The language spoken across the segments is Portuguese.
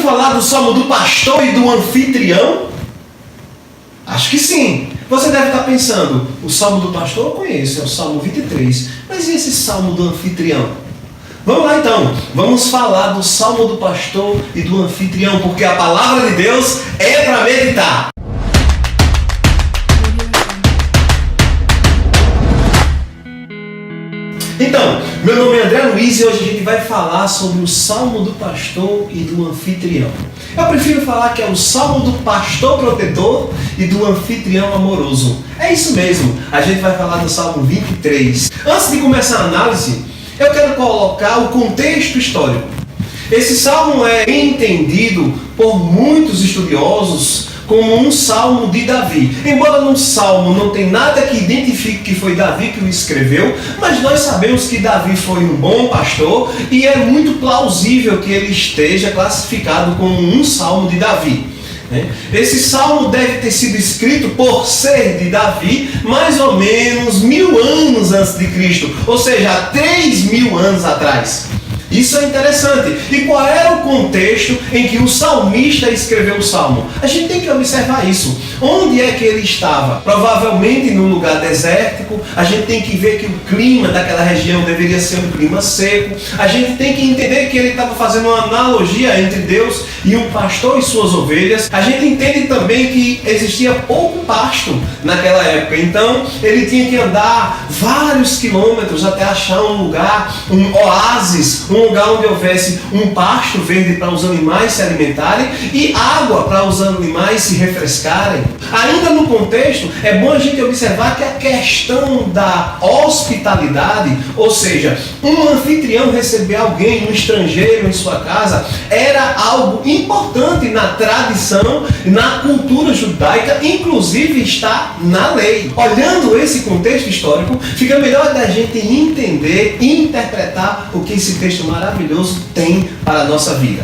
falar do salmo do pastor e do anfitrião? Acho que sim. Você deve estar pensando, o salmo do pastor eu conheço, é o salmo 23. Mas e esse salmo do anfitrião? Vamos lá então, vamos falar do salmo do pastor e do anfitrião, porque a palavra de Deus é para meditar. Então, meu nome é André Luiz e hoje a gente vai falar sobre o salmo do pastor e do anfitrião. Eu prefiro falar que é o salmo do pastor protetor e do anfitrião amoroso. É isso mesmo, a gente vai falar do salmo 23. Antes de começar a análise, eu quero colocar o contexto histórico. Esse salmo é entendido por muitos estudiosos como um salmo de Davi. Embora no salmo não tenha nada que identifique que foi Davi que o escreveu, mas nós sabemos que Davi foi um bom pastor e é muito plausível que ele esteja classificado como um salmo de Davi. Esse salmo deve ter sido escrito por ser de Davi mais ou menos 1000 anos antes de Cristo, ou seja, há 3000 anos atrás. Isso é interessante. E qual era o contexto em que o salmista escreveu o salmo? A gente tem que observar isso. Onde é que ele estava? Provavelmente num lugar desértico. A gente tem que ver que o clima daquela região deveria ser um clima seco. A gente tem que entender que ele estava fazendo uma analogia entre Deus e um pastor e suas ovelhas. A gente entende também que existia pouco pasto naquela época. Então ele tinha que andar vários quilômetros até achar um lugar, um oásis, um lugar onde houvesse um pasto verde para os animais se alimentarem e água para os animais se refrescarem. Ainda no contexto, é bom a gente observar que a questão da hospitalidade, ou seja, um anfitrião receber alguém, um estrangeiro em sua casa, era algo importante na tradição, na cultura judaica, inclusive está na lei. Olhando esse contexto histórico, fica melhor da gente entender e interpretar o que esse texto maravilhoso tem para a nossa vida.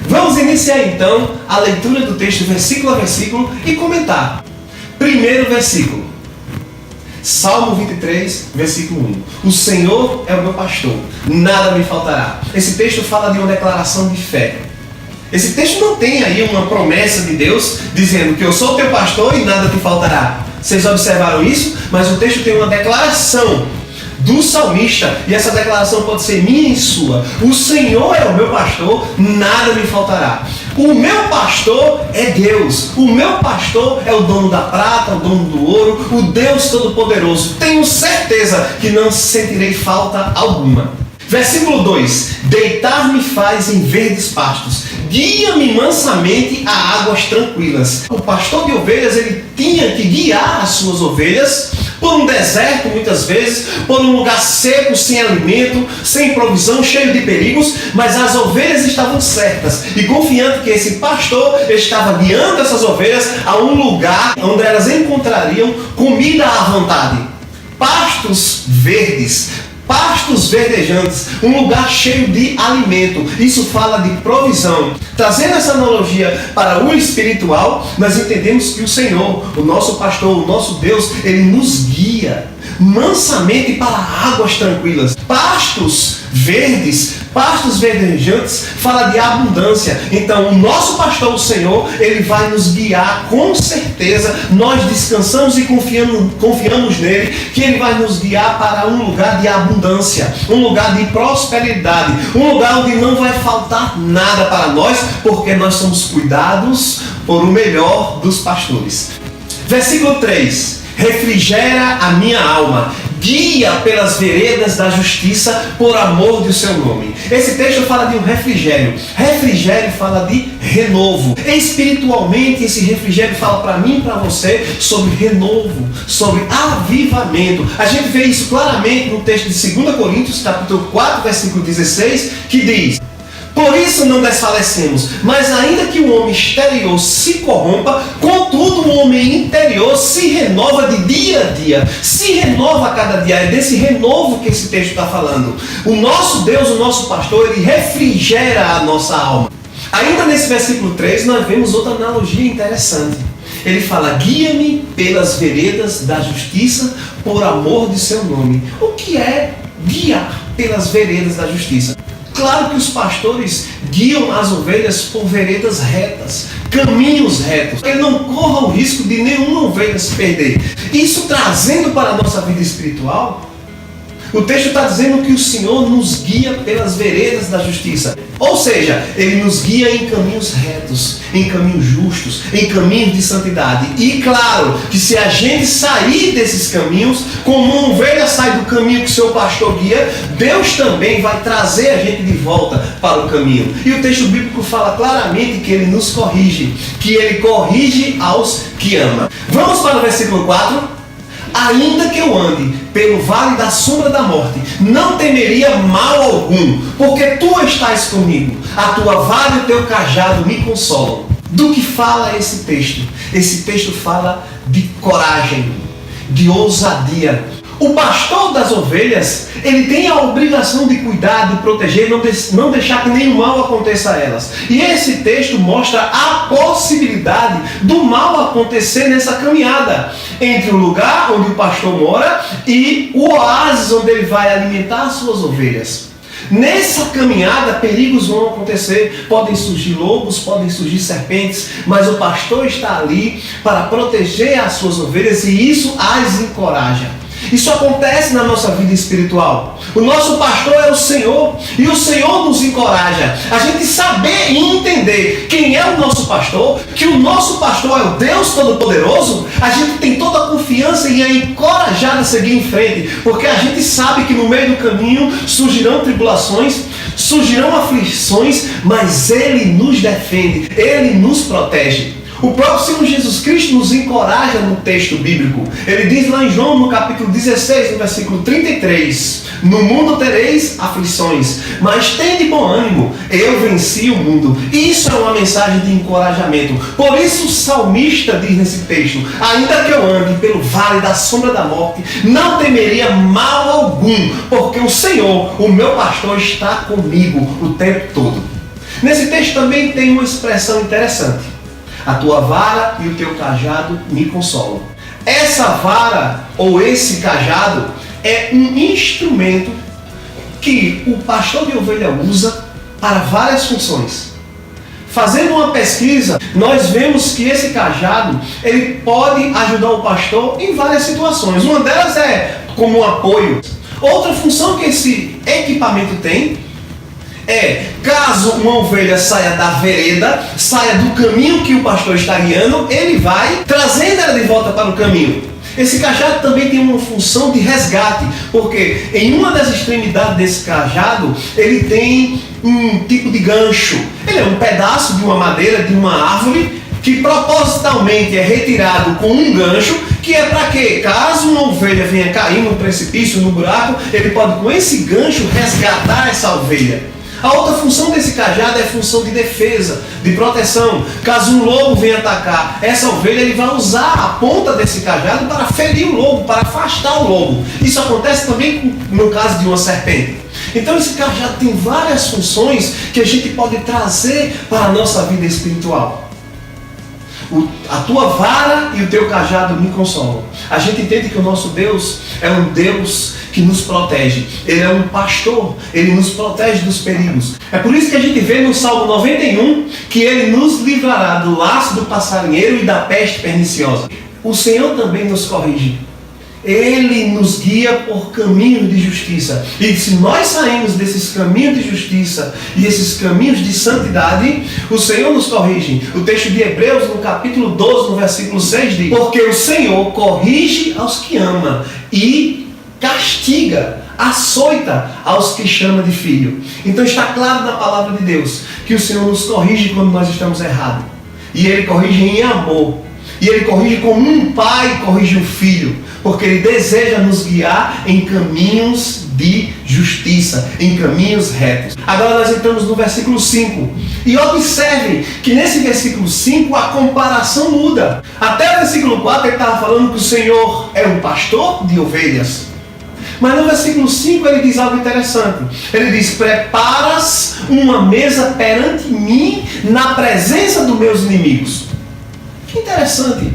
Vamos iniciar então a leitura do texto versículo a versículo e comentar. Primeiro versículo, Salmo 23, versículo 1. O Senhor é o meu pastor, nada me faltará. Esse texto fala de uma declaração de fé. Esse texto não tem aí uma promessa de Deus dizendo que eu sou teu pastor e nada te faltará. Vocês observaram isso? Mas o texto tem uma declaração do salmista, e essa declaração pode ser minha e sua. O Senhor é o meu pastor, nada me faltará. O meu pastor é Deus. O meu pastor é o dono da prata, o dono do ouro, o Deus Todo-Poderoso. Tenho certeza que não sentirei falta alguma. Versículo 2. Deitar-me faz em verdes pastos, guia-me mansamente a águas tranquilas. O pastor de ovelhas, ele tinha que guiar as suas ovelhas por um deserto, muitas vezes, por um lugar seco, sem alimento, sem provisão, cheio de perigos, mas as ovelhas estavam certas e confiante que esse pastor estava guiando essas ovelhas a um lugar onde elas encontrariam comida à vontade. Pastos verdes, pastos verdejantes, um lugar cheio de alimento. Isso fala de provisão. Trazendo essa analogia para o espiritual, nós entendemos que o Senhor, o nosso pastor, o nosso Deus, ele nos guia mansamente para águas tranquilas. Pastos verdejantes, fala de abundância. Então, o nosso pastor, o Senhor, ele vai nos guiar com certeza. Nós descansamos e confiamos nele, que ele vai nos guiar para um lugar de abundância, um lugar de prosperidade, um lugar onde não vai faltar nada para nós, porque nós somos cuidados por o melhor dos pastores. Versículo 3. Refrigera a minha alma, guia pelas veredas da justiça por amor do seu nome. Esse texto fala de um refrigério. Refrigério fala de renovo. Espiritualmente, esse refrigério fala para mim e para você sobre renovo, sobre avivamento. A gente vê isso claramente no texto de 2 Coríntios, capítulo 4, versículo 16, que diz: por isso não desfalecemos, mas ainda que o homem exterior se corrompa, contudo o homem interior se renova de dia a dia, se renova a cada dia. É desse renovo que esse texto está falando. O nosso Deus, o nosso pastor, ele refrigera a nossa alma. Ainda nesse versículo 3, nós vemos outra analogia interessante. Ele fala: guia-me pelas veredas da justiça por amor de seu nome. O que é guiar pelas veredas da justiça? Claro que os pastores guiam as ovelhas por veredas retas, caminhos retos, para que não corra o risco de nenhuma ovelha se perder. Isso trazendo para a nossa vida espiritual, o texto está dizendo que o Senhor nos guia pelas veredas da justiça. Ou seja, Ele nos guia em caminhos retos, em caminhos justos, em caminhos de santidade. E claro, que se a gente sair desses caminhos, como uma ovelha sai do caminho que o seu pastor guia, Deus também vai trazer a gente de volta para o caminho. E o texto bíblico fala claramente que Ele nos corrige, que Ele corrige aos que ama. Vamos para o versículo 4. Ainda que eu ande pelo vale da sombra da morte, não temeria mal algum, porque tu estás comigo, a tua vara e o teu cajado me consolam. Do que fala esse texto? Esse texto fala de coragem, de ousadia. O pastor das ovelhas, ele tem a obrigação de cuidar, de proteger, não deixar que nenhum mal aconteça a elas. E esse texto mostra a possibilidade do mal acontecer nessa caminhada entre o lugar onde o pastor mora e o oásis onde ele vai alimentar as suas ovelhas. Nessa caminhada, perigos vão acontecer, podem surgir lobos, podem surgir serpentes, mas o pastor está ali para proteger as suas ovelhas e isso as encoraja. Isso acontece na nossa vida espiritual. O nosso pastor é o Senhor e o Senhor nos encoraja a gente saber e entender quem é o nosso pastor, que o nosso pastor é o Deus Todo-Poderoso. A gente tem toda a confiança e é encorajado a seguir em frente, porque a gente sabe que no meio do caminho surgirão tribulações, surgirão aflições, mas Ele nos defende, Ele nos protege. O próprio Senhor Jesus Cristo nos encoraja no texto bíblico. Ele diz lá em João, no capítulo 16, no versículo 33, no mundo tereis aflições, mas tende bom ânimo, eu venci o mundo. Isso é uma mensagem de encorajamento. Por isso o salmista diz nesse texto, ainda que eu ande pelo vale da sombra da morte, não temeria mal algum, porque o Senhor, o meu pastor, está comigo o tempo todo. Nesse texto também tem uma expressão interessante. A tua vara e o teu cajado me consolam. Essa vara ou esse cajado é um instrumento que o pastor de ovelha usa para várias funções. Fazendo uma pesquisa, nós vemos que esse cajado ele pode ajudar o pastor em várias situações. Uma delas é como um apoio. Outra função que esse equipamento tem é, caso uma ovelha saia da vereda, saia do caminho que o pastor está guiando, ele vai trazendo ela de volta para o caminho. Esse cajado também tem uma função de resgate, porque em uma das extremidades desse cajado, ele tem um tipo de gancho. Ele é um pedaço de uma madeira, de uma árvore, que propositalmente é retirado com um gancho, que é para que, caso uma ovelha venha cair no precipício, no buraco, ele pode com esse gancho resgatar essa ovelha. A outra função desse cajado é a função de defesa, de proteção. Caso um lobo venha atacar essa ovelha, ele vai usar a ponta desse cajado para ferir o lobo, para afastar o lobo. Isso acontece também no caso de uma serpente. Então esse cajado tem várias funções que a gente pode trazer para a nossa vida espiritual. A tua vara e o teu cajado me consolam. A gente entende que o nosso Deus é um Deus que nos protege. Ele é um pastor, ele nos protege dos perigos. É por isso que a gente vê no Salmo 91 que ele nos livrará do laço do passarinheiro e da peste perniciosa. O Senhor também nos corrige. Ele nos guia por caminhos de justiça. E se nós saímos desses caminhos de justiça e esses caminhos de santidade, o Senhor nos corrige. O texto de Hebreus, no capítulo 12, no versículo 6, diz: porque o Senhor corrige aos que ama e castiga, açoita aos que chama de filho. Então está claro na palavra de Deus que o Senhor nos corrige quando nós estamos errados. E Ele corrige em amor. E Ele corrige como um pai corrige o filho. Porque Ele deseja nos guiar em caminhos de justiça, em caminhos retos. Agora nós entramos no versículo 5. E observe que nesse versículo 5 a comparação muda. Até o versículo 4 ele estava falando que o Senhor é um pastor de ovelhas. Mas no versículo 5 ele diz algo interessante. Ele diz: preparas uma mesa perante mim na presença dos meus inimigos. Que interessante.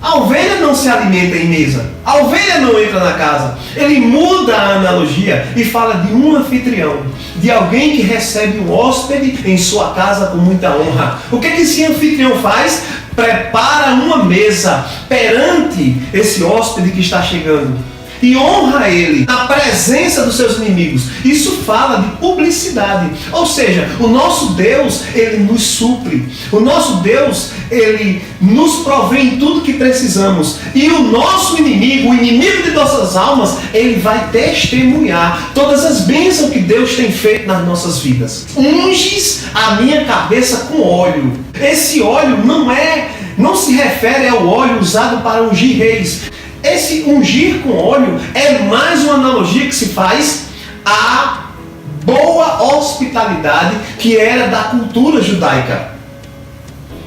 A ovelha não se alimenta em mesa. A ovelha não entra na casa. Ele muda a analogia e fala de um anfitrião, de alguém que recebe um hóspede em sua casa com muita honra. O que esse anfitrião faz? Prepara uma mesa perante esse hóspede que está chegando e honra ele na presença dos seus inimigos. Isso fala de publicidade. Ou seja, o nosso Deus, ele nos supre. O nosso Deus, ele nos provê em tudo que precisamos. E o nosso inimigo, o inimigo de nossas almas, ele vai testemunhar todas as bênçãos que Deus tem feito nas nossas vidas. Unges a minha cabeça com óleo. Esse óleo não se refere ao óleo usado para ungir reis. Esse ungir com óleo é mais uma analogia que se faz à boa hospitalidade que era da cultura judaica.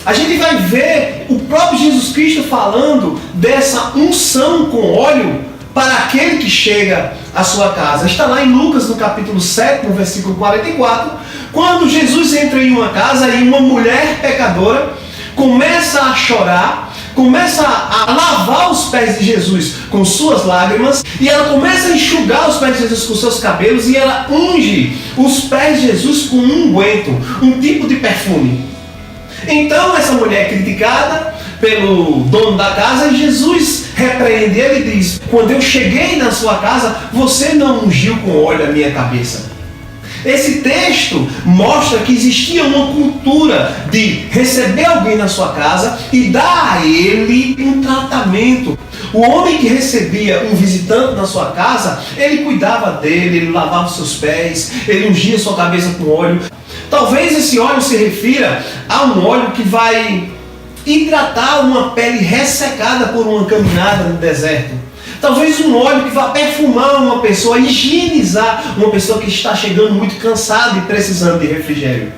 A gente vai ver o próprio Jesus Cristo falando dessa unção com óleo para aquele que chega à sua casa. Está lá em Lucas, no capítulo 7, no versículo 44, quando Jesus entra em uma casa e uma mulher pecadora começa a chorar, começa a lavar os pés de Jesus com suas lágrimas, e ela começa a enxugar os pés de Jesus com seus cabelos, e ela unge os pés de Jesus com um unguento, um tipo de perfume. Então essa mulher é criticada pelo dono da casa, e Jesus repreende ele e diz: quando eu cheguei na sua casa, você não ungiu com óleo a minha cabeça. Esse texto mostra que existia uma cultura de receber alguém na sua casa e dar a ele um tratamento. O homem que recebia um visitante na sua casa, ele cuidava dele, ele lavava os seus pés, ele ungia sua cabeça com óleo. Talvez esse óleo se refira a um óleo que vai hidratar uma pele ressecada por uma caminhada no deserto. Talvez um óleo que vá perfumar uma pessoa, higienizar uma pessoa que está chegando muito cansada e precisando de refrigério.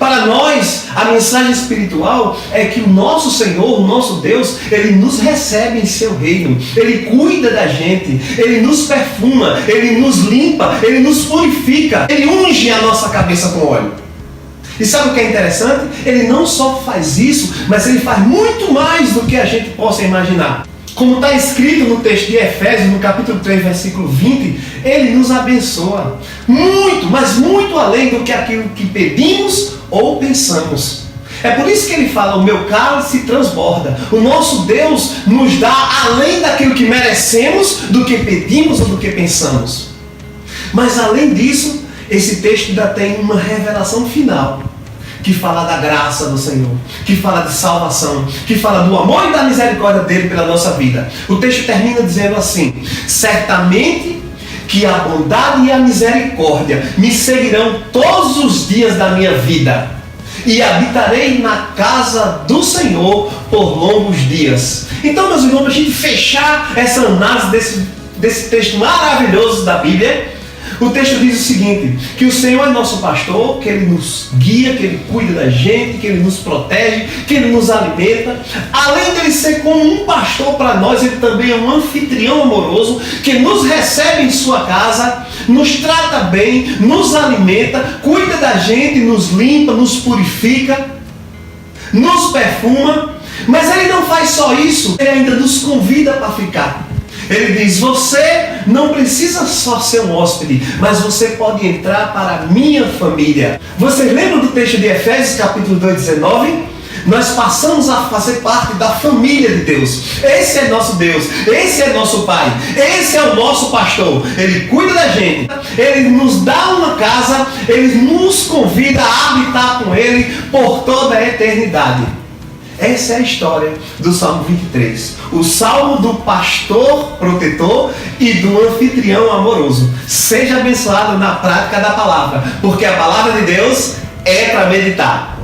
Para nós, a mensagem espiritual é que o nosso Senhor, o nosso Deus, ele nos recebe em seu reino. Ele cuida da gente, ele nos perfuma, ele nos limpa, ele nos purifica, ele unge a nossa cabeça com óleo. E sabe o que é interessante? Ele não só faz isso, mas ele faz muito mais do que a gente possa imaginar. Como está escrito no texto de Efésios, no capítulo 3, versículo 20, ele nos abençoa muito, mas muito além do que aquilo que pedimos ou pensamos. É por isso que ele fala: o meu cálice transborda. O nosso Deus nos dá além daquilo que merecemos, do que pedimos ou do que pensamos. Mas além disso, esse texto ainda tem uma revelação final, que fala da graça do Senhor, que fala de salvação, que fala do amor e da misericórdia dele pela nossa vida. O texto termina dizendo assim: certamente que a bondade e a misericórdia me seguirão todos os dias da minha vida, e habitarei na casa do Senhor por longos dias. Então, meus irmãos, para a gente fechar essa análise desse texto maravilhoso da Bíblia, o texto diz o seguinte: que o Senhor é nosso pastor, que Ele nos guia, que Ele cuida da gente, que Ele nos protege, que Ele nos alimenta. Além de Ele ser como um pastor para nós, Ele também é um anfitrião amoroso, que nos recebe em sua casa, nos trata bem, nos alimenta, cuida da gente, nos limpa, nos purifica, nos perfuma. Mas Ele não faz só isso, Ele ainda nos convida para ficar. Ele diz: você não precisa só ser um hóspede, mas você pode entrar para a minha família. Você lembra do texto de Efésios, capítulo 2, 19? Nós passamos a fazer parte da família de Deus. Esse é nosso Deus, esse é nosso Pai, esse é o nosso pastor. Ele cuida da gente, Ele nos dá uma casa, Ele nos convida a habitar com Ele por toda a eternidade. Essa é a história do Salmo 23. O Salmo do pastor protetor e do anfitrião amoroso. Seja abençoado na prática da palavra, porque a palavra de Deus é para meditar.